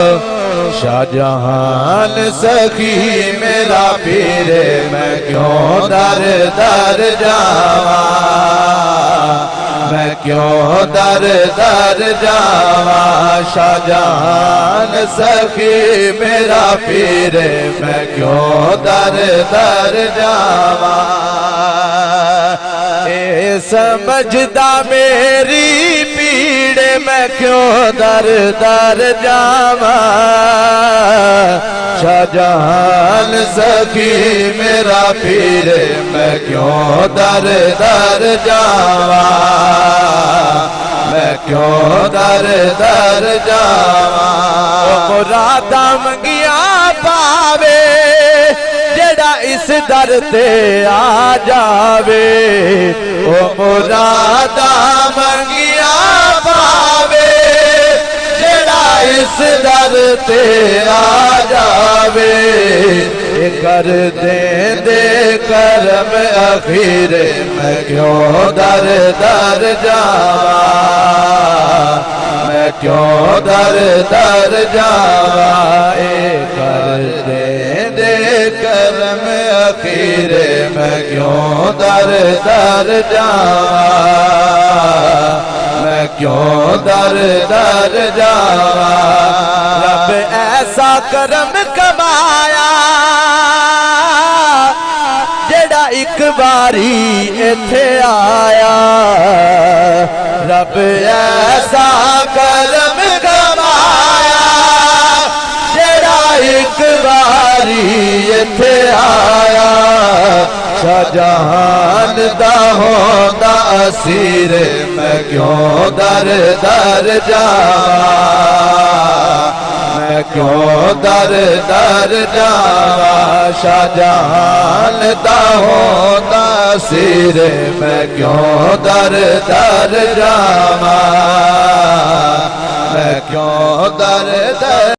شاہ جہان سخی میرا پیر میں کیوں در در جاواں میں کیوں در در جاواں شاہ جہان سخی میرا پیر میں کیوں در در جاواں اے سمجھدا میری پیڑ میں کیوں در در جاواں شاہ جہان سخی میرا پیر میں کیوں در در جاواں میں کیوں در در جاواں مراداں منگیاں پاوے جڑا اس در تے آ جاوے او مراداں منگیاں پاوے جڑا اس در تے آ جاوے کر دیں دے کرم اخیر میں کیوں در در جاواں میں کیوں در در جاواں کر دیں دے کرم اخیر میں کیوں در در جاواں میں کیوں در در جاواں رب ایسا کرم کمایا جڑا ایک باری ایتھے آیا رب ایسا کرم کمایا جڑا ایک باری ایتھے آیا شاہ جہان دا ہوندا اسیر میں کیوں در در جاواں میں کیوں در در جاواں شاہ جہان دا ہوندا اسیر میں کیوں در در جاواں میں کیوں در در